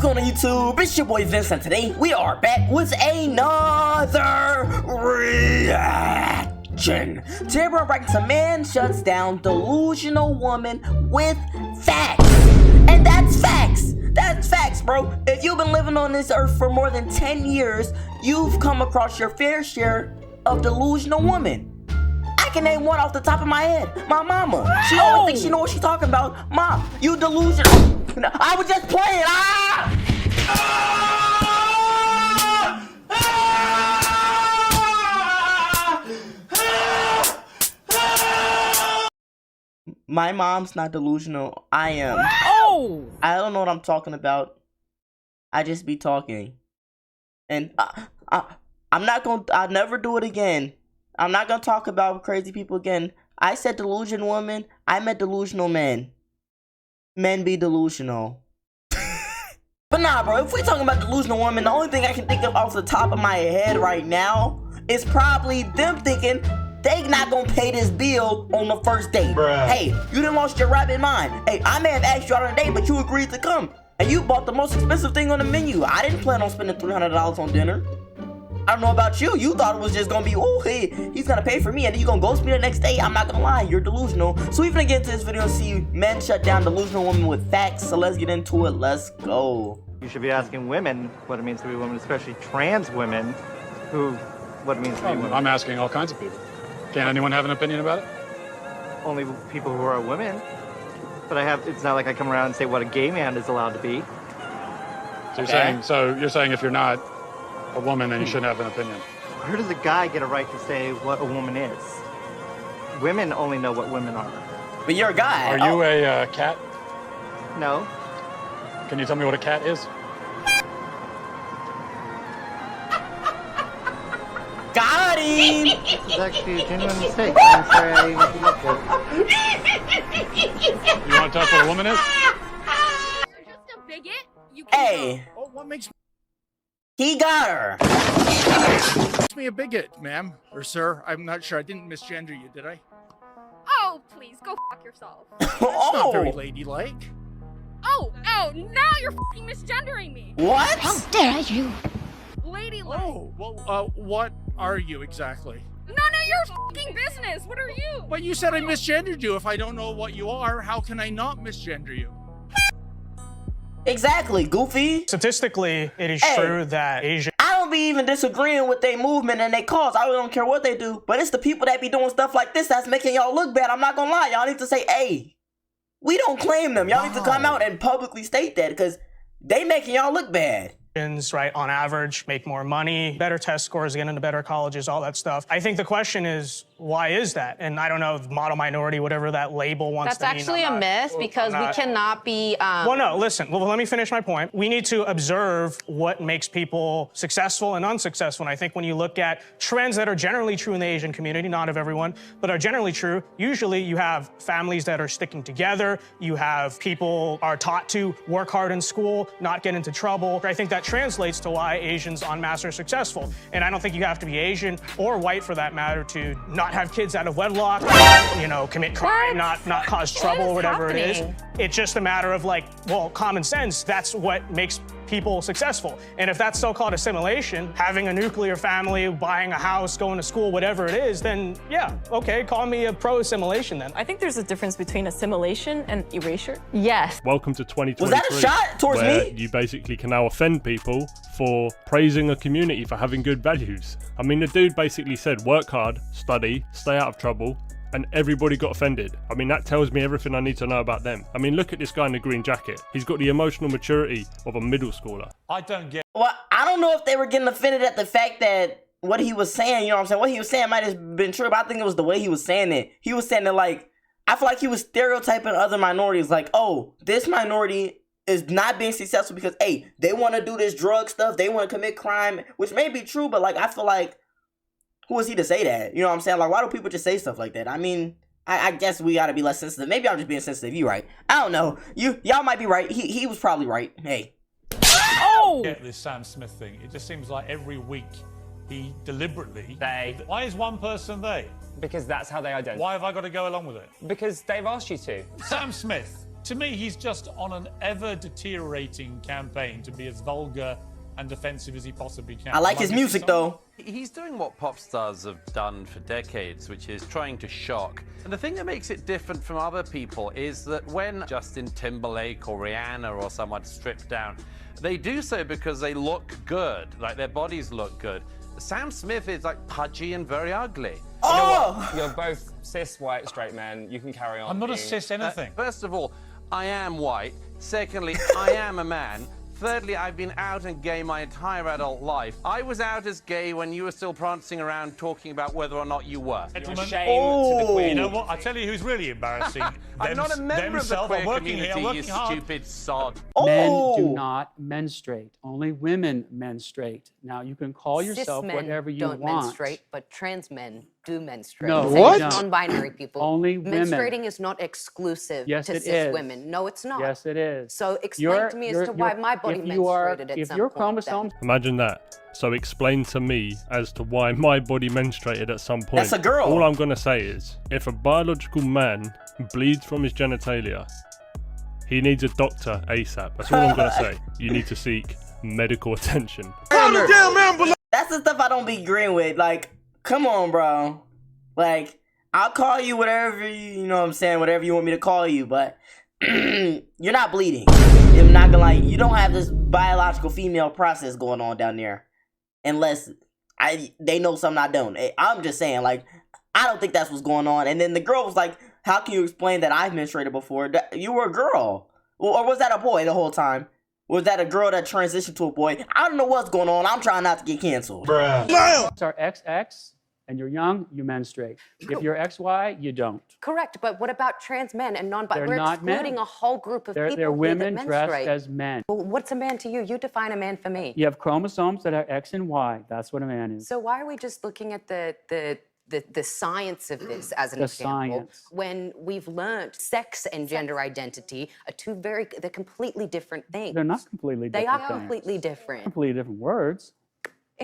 What's going on YouTube? It's your boy Vincent. Today we are back with another reaction. Today we're breaking some man shuts down delusional woman with facts. And that's facts. That's facts, bro. If you've been living on this earth for more than 10 years, you've come across your fair share of delusional women. I can name one off the top of my head. My mama. She always thinks she knows what she's talking about. Mom, you delusional. I was just playing. My mom's not delusional. I am. I don't know what I'm talking about. I just be talking. And I'm not gonna, I'll never do it again. I'm not gonna talk about crazy people again. I said delusional woman. I meant delusional men. Men be delusional. But nah, bro, if we're talking about delusional women, the only thing I can think of off the top of my head right now is probably them thinking they not gonna pay this bill on the first date. Bruh. Hey, you done lost your rabbit mind. Hey, I may have asked you out on a date, but you agreed to come. And you bought the most expensive thing on the menu. I didn't plan on spending $300 on dinner. I don't know about you. You thought it was just gonna be, oh, hey, he's gonna pay for me, and then you gonna ghost me the next day. I'm not gonna lie, you're delusional. So we're gonna get into this video and see men shut down delusional women with facts. So let's get into it. Let's go. You should be asking women what it means to be a woman, especially trans women, what it means to be a woman. I'm asking all kinds of people. Can't anyone have an opinion about it? Only people who are women. But it's not like I come around and say what a gay man is allowed to be. So you're saying if you're not a woman, then you shouldn't have an opinion. Where does a guy get a right to say what a woman is? Women only know what women are. But you're a guy. Are you a cat? No. Can you tell me what a cat is? Got him! This is actually a genuine mistake. I'm sorry I looked at it. You want to talk what a woman is? You're just a bigot. You Hey. Oh, what makes He got her. me a bigot, ma'am? Or sir? I'm not sure. I didn't misgender you, did I? Oh, please, go fuck yourself. That's not very ladylike. Oh, now you're fucking misgendering me. What? How dare you? Ladylike. Oh, well, what are you exactly? None of your fucking business. What are you? But you said I misgendered you. If I don't know what you are, how can I not misgender you? Exactly, goofy. Statistically, it is true that Asian. I don't be even disagreeing with their movement and their cause. I really don't care what they do. But it's the people that be doing stuff like this that's making y'all look bad. I'm not gonna lie. Y'all need to say, hey, we don't claim them. Y'all need to come out and publicly state that because they making y'all look bad. Right, on average, make more money, better test scores, get into better colleges, all that stuff. I think the question is, why is that? And I don't know, model minority, whatever that label wants to mean. That's actually a myth because we cannot be... Well, no, listen. Well, let me finish my point. We need to observe what makes people successful and unsuccessful. And I think when you look at trends that are generally true in the Asian community, not of everyone, but are generally true, usually you have families that are sticking together. You have people are taught to work hard in school, not get into trouble. I think that translates to why Asians en masse are successful. And I don't think you have to be Asian or white for that matter to not have kids out of wedlock, you know, commit crime, not cause trouble or whatever it is. It's just a matter of like, well, common sense, that's what makes people successful. And if that's so-called assimilation, having a nuclear family, buying a house, going to school, whatever it is, then yeah, okay, call me a pro-assimilation then. I think there's a difference between assimilation and erasure. Yes. Welcome to 2023. Was that a shot towards where me? You basically can now offend people for praising a community for having good values. I mean, the dude basically said, work hard, study, stay out of trouble, and everybody got offended. I mean, that tells me everything I need to know about them. I mean, look at this guy in the green jacket. He's got the emotional maturity of a middle schooler. I don't get... Well, I don't know if they were getting offended at the fact that what he was saying, you know what I'm saying? What he was saying might have been true, but I think it was the way he was saying it. He was saying it like, I feel like he was stereotyping other minorities. Like, oh, this minority is not being successful because, hey, they want to do this drug stuff. They want to commit crime, which may be true, but like, I feel like, who is he to say that? You know what I'm saying? Like, why do people just say stuff like that? I mean, I guess we gotta be less sensitive. Maybe I'm just being sensitive. You right. I don't know. Y'all might be right. He was probably right. Hey. Oh! Get this Sam Smith thing. It just seems like every week he deliberately... They. Why is one person they? Because that's how they identify. Why have I got to go along with it? Because they've asked you to. Sam Smith. To me, he's just on an ever deteriorating campaign to be as vulgar and offensive as he possibly can. I like his music though. He's doing what pop stars have done for decades, which is trying to shock. And the thing that makes it different from other people is that when Justin Timberlake or Rihanna or someone stripped down, they do so because they look good, like their bodies look good. Sam Smith is like pudgy and very ugly. Oh! You're both cis white straight men. You can carry on. I'm not a cis anything. First of all, I am white. Secondly, I am a man. Thirdly, I've been out and gay my entire adult life. I was out as gay when you were still prancing around talking about whether or not you were. Gentlemen, to the queer you know what? I tell you who's really embarrassing. I'm not a member of the queer community, you hard. stupid sod. Men do not menstruate. Only women menstruate. Now, you can call yourself Cis men whatever you don't want. menstruate, but trans men do menstruate. No, Same what? as non-binary people. Only women. Menstruating is not exclusive Yes, to it cis is. women. No, it's not. Yes, it is. So explain to me as to why my body menstruated at if some your point. chromosomes Imagine that. So explain to me as to why my body menstruated at some point. That's a girl. All I'm gonna say is, if a biological man bleeds from his genitalia, he needs a doctor ASAP. That's all I'm gonna say. You need to seek medical attention. That's the stuff I don't be agreeing with. Like, come on, bro. Like, I'll call you whatever you know what I'm saying, whatever you want me to call you, but you're not bleeding. I'm not gonna lie, you don't have this biological female process going on down there. Unless they know something I don't. I'm just saying, like, I don't think that's what's going on. And then the girl was like, how can you explain that I've menstruated before? You were a girl. Or was that a boy the whole time? Was that a girl that transitioned to a boy? I don't know what's going on. I'm trying not to get canceled. are XX and you're young, you menstruate. If you're XY, you don't. Correct, but what about trans men and non-binary? We're not excluding men. a whole group of people They're women that dressed menstruate. as men. Well, what's a man to you? You define a man for me. You have chromosomes that are X and Y. That's what a man is. So why are we just looking at the science of this as an The example science. when we've learned sex and gender identity are they're completely different things. They're not completely They different are things. completely different. Completely different words.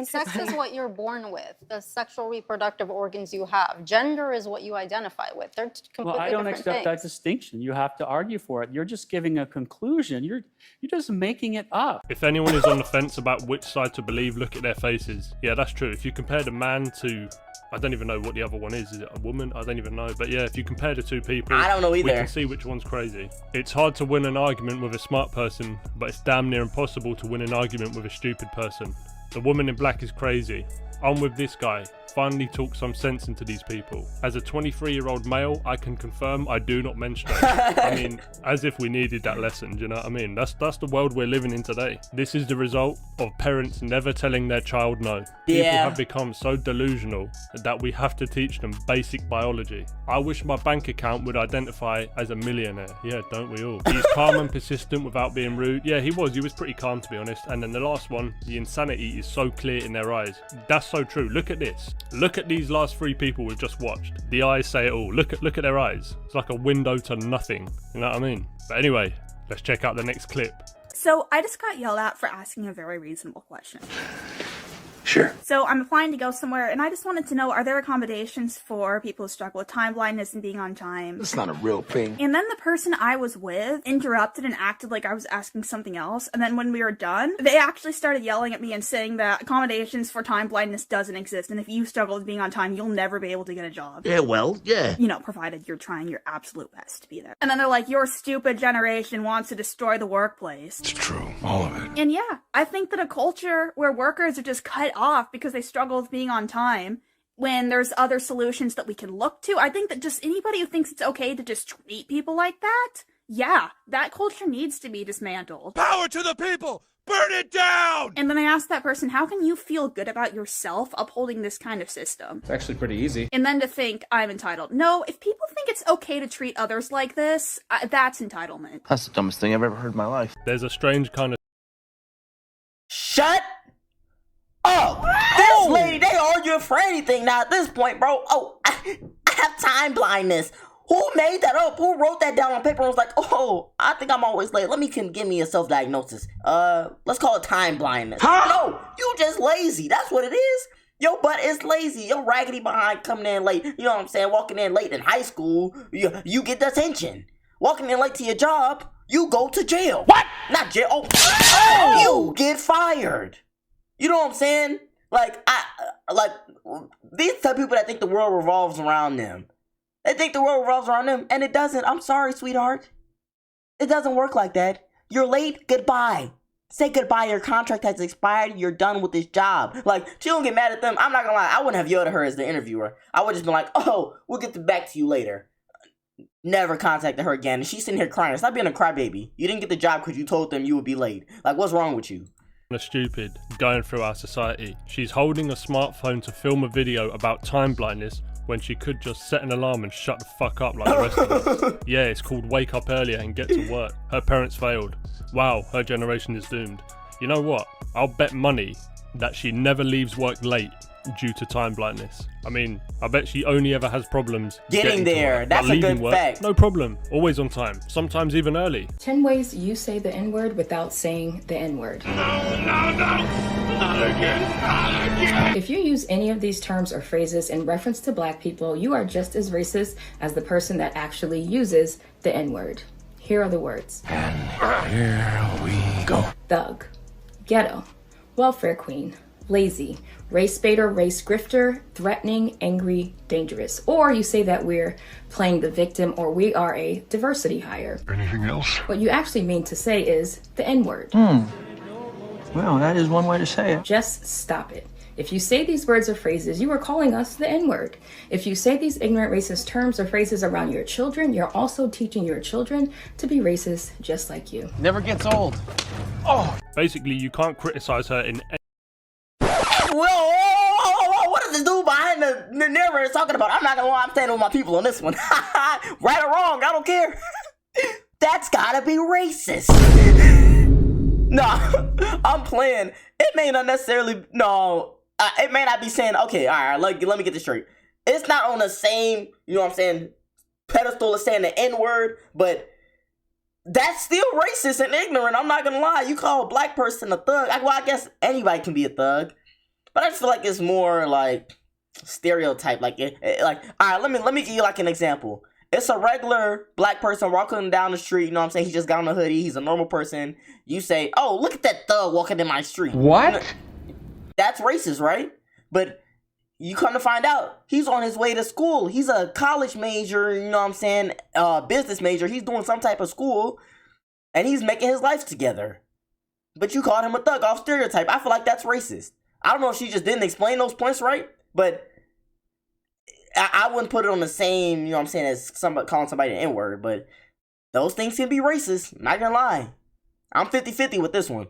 Sex is what you're born with, the sexual reproductive organs you have. Gender is what you identify with. They're completely Well, I don't different accept that things. distinction. You have to argue for it. You're just giving a conclusion. You're just making it up. If anyone is on the fence about which side to believe, look at their faces. Yeah, that's true. If you compare the man to, I don't even know what the other one is. Is it a woman? I don't even know. But yeah, if you compare the two people, I don't know we either. can see which one's crazy. It's hard to win an argument with a smart person, but it's damn near impossible to win an argument with a stupid person. The woman in black is crazy. I'm with this guy. Finally talk some sense into these people. As a 23-year-old male, I can confirm I do not menstruate. I mean, as if we needed that lesson, do you know what I mean? That's the world we're living in today. This is the result of parents never telling their child no. People have become so delusional that we have to teach them basic biology. I wish my bank account would identify as a millionaire. Yeah, don't we all? He's calm and persistent without being rude. Yeah, he was pretty calm, to be honest. And then the last one, the insanity is so clear in their eyes. That's so true. Look at this. Look at these last three people we've just watched. The eyes say it all. Look at their eyes. It's like a window to nothing. You know what I mean? But anyway, let's check out the next clip. So I just got yelled at for asking a very reasonable question. Sure. So I'm applying to go somewhere, and I just wanted to know, are there accommodations for people who struggle with time blindness and being on time? That's not a real thing. And then the person I was with interrupted and acted like I was asking something else. And then when we were done, they actually started yelling at me and saying that accommodations for time blindness doesn't exist. And if you struggle with being on time, you'll never be able to get a job. Yeah, well, yeah. You know, provided you're trying your absolute best to be there. And then they're like, your stupid generation wants to destroy the workplace. It's true. All of it. And yeah, I think that a culture where workers are just cut off because they struggle with being on time, when there's other solutions that we can look to, I think that just anybody who thinks it's okay to just treat people like that, yeah, that culture needs to be dismantled. Power to the people! Burn it down! And then I asked that person, how can you feel good about yourself upholding this kind of system? It's actually pretty easy. And then to think I'm entitled. No, if people think it's okay to treat others like this, that's entitlement. That's the dumbest thing I've ever heard in my life. There's a strange kind of... Shut up! This lady, they arguing for anything now at this point, bro. Oh, I have time blindness. Who made that up? Who wrote that down on paper and was like, oh, I think I'm always late. Give me a self-diagnosis. Let's call it time blindness. Huh? No, you just lazy. That's what it is. Your butt is lazy. You're raggedy behind coming in late. You know what I'm saying? Walking in late in high school, you get detention. walking in late to your job, you go to jail. What? Not jail. Oh, you get fired. You know what I'm saying? Like, these type of people that think the world revolves around them. They think the world revolves around them, and it doesn't. I'm sorry, sweetheart. It doesn't work like that. You're late, goodbye. Say goodbye, your contract has expired, you're done with this job. Like, she don't get mad at them. I'm not gonna lie, I wouldn't have yelled at her as the interviewer. I would just been like, oh, we'll get back to you later. Never contacted her again. And she's sitting here crying. Stop being a crybaby. You didn't get the job because you told them you would be late. Like, what's wrong with you? Stupid going through our society. She's holding a smartphone to film a video about time blindness when she could just set an alarm and shut the fuck up like the rest of us. Yeah, it's called wake up earlier and get to work. Her parents failed. Wow, her generation is doomed. You know what? I'll bet money that she never leaves work late due to time blindness. I mean, I bet she only ever has problems getting there. Work, that's a good fact. No problem. Always on time. Sometimes even early. 10 ways you say the N-word without saying the N-word. No. Not again. If you use any of these terms or phrases in reference to black people, you are just as racist as the person that actually uses the N-word. Here are the words. And here we go. Thug, ghetto, welfare queen, lazy, race baiter, race grifter, threatening, angry, dangerous. Or you say that we're playing the victim or we are a diversity hire. Anything else? What you actually mean to say is the N-word. Well, that is one way to say it. Just stop it. If you say these words or phrases, you are calling us the N-word. If you say these ignorant racist terms or phrases around your children, you're also teaching your children to be racist just like you. Never gets old. Oh. Basically, you can't criticize her in Whoa, what is this dude behind the narrator talking about? I'm not gonna lie, I'm standing with my people on this one. Right or wrong, I don't care. That's gotta be racist. Nah, I'm playing. It may not necessarily, it may not be saying, okay, all right, let me get this straight. It's not on the same, you know what I'm saying, pedestal as saying the N-word, but that's still racist and ignorant. I'm not gonna lie. You call a black person a thug. Well, I guess anybody can be a thug. But I just feel like it's more like stereotype. Like, all right, let me give you like an example. It's a regular black person walking down the street. You know what I'm saying? He just got on a hoodie. He's a normal person. You say, oh, look at that thug walking in my street. What? That's racist, right? But you come to find out, he's on his way to school. He's a college major, you know what I'm saying? Business major. He's doing some type of school. And he's making his life together. But you called him a thug off stereotype. I feel like that's racist. I don't know if she just didn't explain those points right, but I wouldn't put it on the same, you know what I'm saying, as somebody calling somebody an N-word, but those things can be racist, not gonna lie. I'm 50-50 with this one.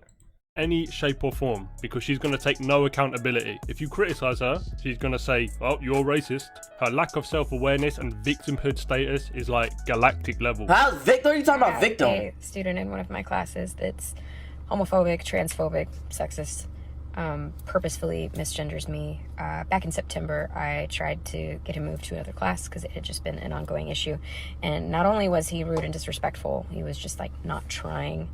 Any shape or form, because she's going to take no accountability. If you criticize her, she's going to say, oh, you're racist. Her lack of self-awareness and victimhood status is like galactic level. How's victim? What are you talking about, victim? A student in one of my classes that's homophobic, transphobic, sexist, purposefully misgenders me. Back in September, I tried to get him moved to another class because it had just been an ongoing issue. And not only was he rude and disrespectful, he was just like not trying.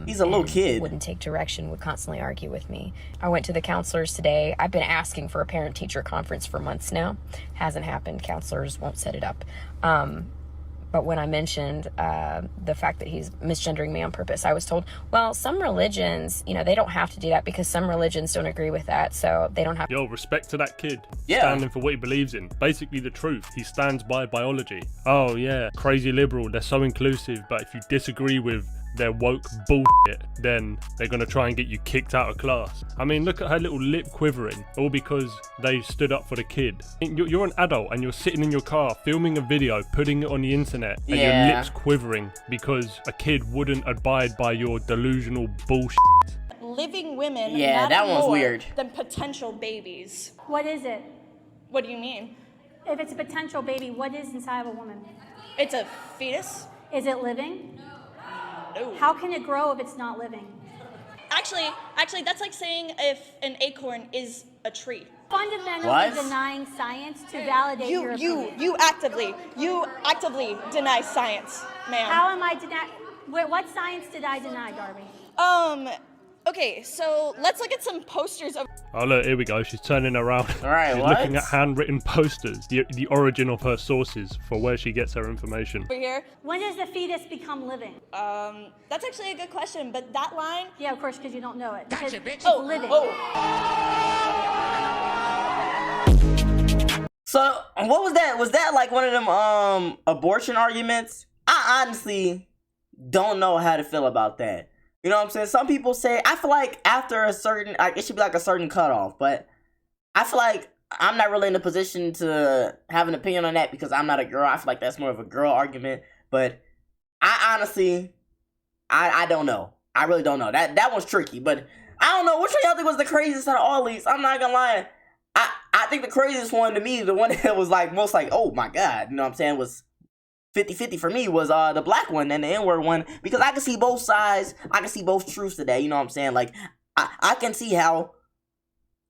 He's a little kid. Wouldn't take direction, would constantly argue with me. I went to the counselors today. I've been asking for a parent-teacher conference for months now. Hasn't happened. Counselors won't set it up. But when I mentioned the fact that he's misgendering me on purpose, I was told, well, some religions, you know, they don't have to do that because some religions don't agree with that, so they don't have to. Yo, respect to that kid. Yeah. Standing for what he believes in. Basically the truth. He stands by biology. Oh, yeah. Crazy liberal. They're so inclusive, but if you disagree with their woke bullshit, then they're gonna try and get you kicked out of class. I mean, look at her little lip quivering, all because they stood up for the kid. You're an adult and you're sitting in your car filming a video, putting it on the internet, and your lips quivering because a kid wouldn't abide by your delusional bullshit. Living women that matter one's more weird. than potential babies. What is it? What do you mean? If it's a potential baby, what is inside of a woman? It's a fetus. Is it living? No. How can it grow if it's not living? Actually, that's like saying if an acorn is a tree. Fundamentally denying science to validate your opinion. You actively deny science, ma'am. How am I denying? What science did I deny, Darby? Okay, so let's look at some posters of. Oh look, here we go. She's turning around. All right, She's what? looking at handwritten posters, the origin of her sources for where she gets her information. Over here. When does the fetus become living? That's actually a good question, but that line. Yeah, of course, because you don't know it. Gotcha, bitch. It's Oh, living. So what was that? Was that like one of them abortion arguments? I honestly don't know how to feel about that. You know what I'm saying? Some people say, I feel like after a certain, like, it should be like a certain cutoff, but I feel like I'm not really in a position to have an opinion on that because I'm not a girl. I feel like that's more of a girl argument, but I honestly, I don't know. I really don't know. That one's tricky, but I don't know. Which one y'all think was the craziest out of all these? I'm not gonna lie. I think the craziest one to me, the one that was like most like, oh my God, you know what I'm saying, was 50-50 for me was the black one and the N-word one, because I can see both sides. I can see both truths today, you know what I'm saying? Like, I can see how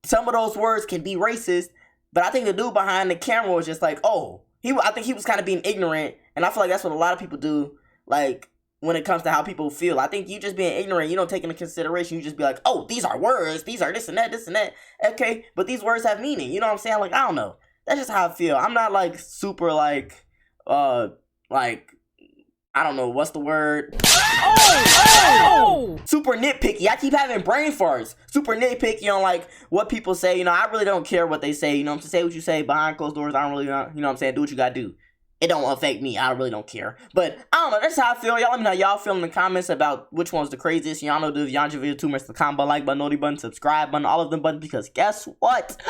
some of those words can be racist, but I think the dude behind the camera was just like, oh, I think he was kind of being ignorant, and I feel like that's what a lot of people do, like, when it comes to how people feel. I think you just being ignorant, you don't take into consideration, you just be like, oh, these are words, these are this and that, okay, but these words have meaning, you know what I'm saying? Like, I don't know. That's just how I feel. I'm not, like, super, like, I don't know, what's the word? Oh! Super nitpicky. I keep having brain farts. Super nitpicky on, like, what people say. You know, I really don't care what they say. You know what I'm saying? Say what you say behind closed doors. I don't really, you know what I'm saying? Do what you gotta do. It don't affect me. I really don't care. But, I don't know. That's how I feel. Y'all let me know how y'all feel in the comments about which one's the craziest. Y'all know the Yanja video too much. The combo like button, noty button, subscribe button, all of them buttons. Because guess what?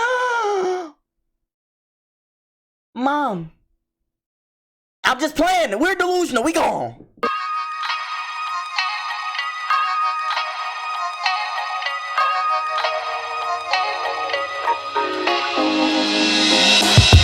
Mom. I'm just playing. We're delusional. We gone.